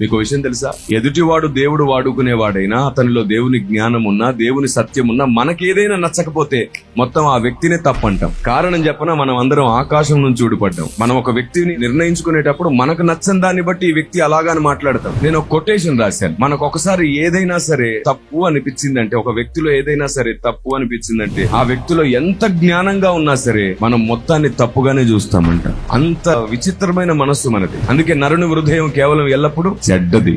మీకు విషయం తెలుసా? ఎదుటివాడు దేవుడు వాడుకునేవాడైనా, అతనిలో దేవుని జ్ఞానం ఉన్నా, దేవుని సత్యం ఉన్నా, మనకేదైనా నచ్చకపోతే మొత్తం ఆ వ్యక్తినే తప్పంటాం. కారణం చెప్పనా, మనం అందరం ఆకాశం నుంచి ఊడిపడ్డాం. మనం ఒక వ్యక్తిని నిర్ణయించుకునేటప్పుడు మనకు నచ్చని దాన్ని బట్టి ఈ వ్యక్తి అలాగాని మాట్లాడతాం. నేను ఒక కొటేషన్ రాశాను. మనకు ఒకసారి ఏదైనా సరే తప్పు అనిపించిందంటే, ఒక వ్యక్తిలో ఏదైనా సరే తప్పు అనిపించిందంటే, ఆ వ్యక్తిలో ఎంత జ్ఞానంగా ఉన్నా సరే మనం మొత్తాన్ని తప్పుగానే చూస్తామంట. అంత విచిత్రమైన మనస్సు మనది. అందుకే నరుని హృదయం కేవలం ఎల్లప్పుడూ చెడ్డది.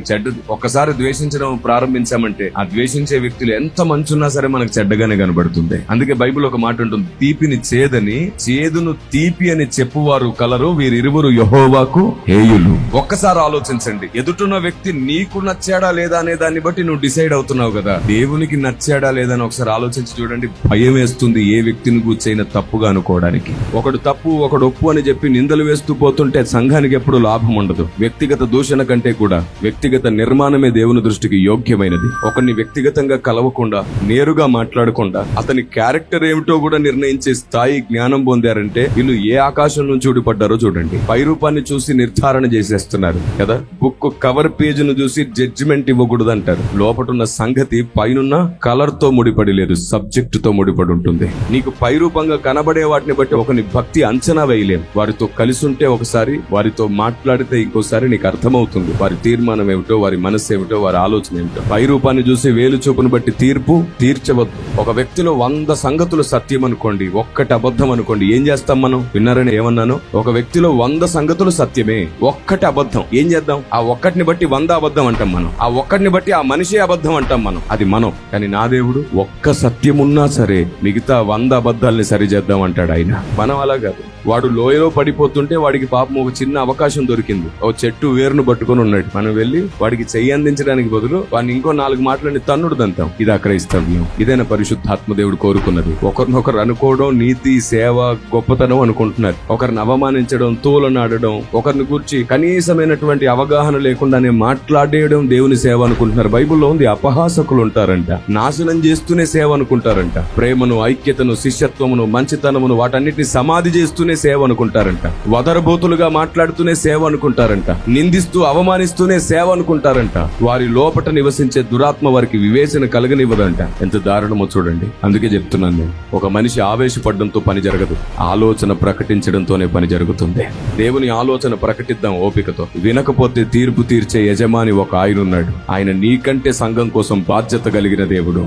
ఒక్కసారి ద్వేషించడం ప్రారంభించామంటే, ఆ ద్వేషించే వ్యక్తులు ఎంత మంచున్నా సరే మనకు చెడ్డగానే కనబడుతుంది. అందుకే బైబిల్ ఒక మాట ఉంటుంది, తీపిని చేదని, చేదును తీపి అని చెప్పువారు కలరు, వీరిరువురు యెహోవాకు హేయులు. ఒక్కసారి ఆలోచించండి, ఎదుటున్న వ్యక్తి నీకు నచ్చాడా లేదా అనే దాన్ని బట్టి నువ్వు డిసైడ్ అవుతున్నావు కదా. దేవునికి నచ్చాడా లేదా అని ఒకసారి ఆలోచించి చూడండి. భయం వేస్తుంది ఏ వ్యక్తిని కూర్చైనా తప్పుగా అనుకోవడానికి. ఒకడు తప్పు ఒకడు ఒప్పు అని చెప్పి నిందలు వేస్తూ పోతుంటే సంఘానికి ఎప్పుడు లాభం ఉండదు. వ్యక్తిగత దూషణ కంటే కూడా వ్యక్తిగత నిర్మాణమే దేవుని దృష్టికి యోగ్యమైనది. ఒకరిని వ్యక్తిగతంగా కలవకుండా, నేరుగా మాట్లాడకుండా, అతని క్యారెక్టర్ ఏమిటో కూడా నిర్ణయించే స్థాయి జ్ఞానం పొందారంటే వీళ్ళు ఏ ఆకాశం నుంచి ఊడిపడ్డారో చూడండి. పై రూపాన్ని చూసి నిర్ధారణ చేసేస్తున్నారు కదా. బుక్ కవర్ పేజ్ ను చూసి జడ్జిమెంట్ ఇవ్వకూడదు అంటారు. లోపటున్న సంగతి పైనున్న కలర్ తో ముడిపడి లేదు, సబ్జెక్ట్ తో ముడిపడి ఉంటుంది. నీకు పై రూపంగా కనబడే వాటిని బట్టి ఒకని భక్తి అంచనా వేయలేం. వారితో కలిసి ఉంటే ఒకసారి, వారితో మాట్లాడితే ఇంకోసారి నీకు అర్థమవుతుంది వారి తీర్మానం ఏమిటో, వారి మనస్సు ఏమిటో, వారి ఆలోచన ఏమిటో. పై రూపాన్ని చూసి వేలు చూపును బట్టి తీర్పు తీర్చవద్దు. ఒక వ్యక్తిలో 100 సంగతులు సత్యం అనుకోండి, ఒక్కటి అబద్ధం అనుకోండి, ఏం చేస్తాం మనం? విన్నారని ఏమన్నాను? ఒక వ్యక్తిలో 100 సంగతులు సత్యమే, ఒక్కటి అబద్ధం. ఏం చేద్దాం? ఆ ఒక్కటిని బట్టి 100 అబద్ధం అంటాం మనం. ఆ ఒక్కటిని బట్టి ఆ మనిషే అబద్ధం అంటాం మనం. అది మనం. కానీ నా దేవుడు ఒక్క సత్యం ఉన్నా సరే మిగతా 100 అబద్ధాలని సరిచేద్దాం అంటాడు ఆయన. మనం అలా కాదు. వాడు లోయలో పడిపోతుంటే వాడికి పాపం ఒక చిన్న అవకాశం దొరికింది. ఓ చెట్టు వేరును పట్టుకొని ఉన్నాడు. మనం వెళ్ళి వాడికి చెయ్యి అందించడానికి బదులు వాడిని ఇంకో 4 మాటలని తన్నుడు దంతాం. ఇది అక్రైస్తవ్యం. ఇదైనా పరిశుద్ధాత్మ దేవుడు కోరుకున్నది. ఒకరినొకరు అనుకోవడం, నీతి, సేవ, గొప్పతనం అనుకుంటున్నారు. ఒకరిని అవమానించడం, తోలనాడడం, ఒకరిని గురించి కనీసమైనటువంటి అవగాహన లేకుండానే మాట్లాడేయడం దేవుని సేవ అనుకుంటున్నారు. బైబిల్లో ఉంది, అపహాసకులు ఉంటారంట. నాశనం చేస్తూనే సేవ అనుకుంటారంట. ప్రేమను, ఐక్యతను, శిష్యత్వమును, మంచితనమును వాటన్నిటిని సమాధి చేస్తూనే సేవ అనుకుంటారంట. వదరబోతులుగా మాట్లాడుతూనే సేవ అనుకుంటారంట. నిందిస్తూ అవమానిస్తూనే సేవ అనుకుంటారంట. వారి లోపట నివసించే దురాత్మ వారికి వివేచన కలగనివ్వదంట. ఎంత దారుణమో చూడండి. అందుకే చెప్తున్నాను నేను, ఒక మనిషి ఆవేశపడడంతో పని జరగదు, ఆలోచన ప్రకటించడంతోనే పని జరుగుతుంది. దేవుని ఆలోచన ప్రకటిద్దాం ఓపికతో. వినకపోతే తీర్పు తీర్చే యజమాని ఒక ఆయన ఉన్నాడు. ఆయన నీకంటే సంఘం కోసం బాధ్యత కలిగిన దేవుడు.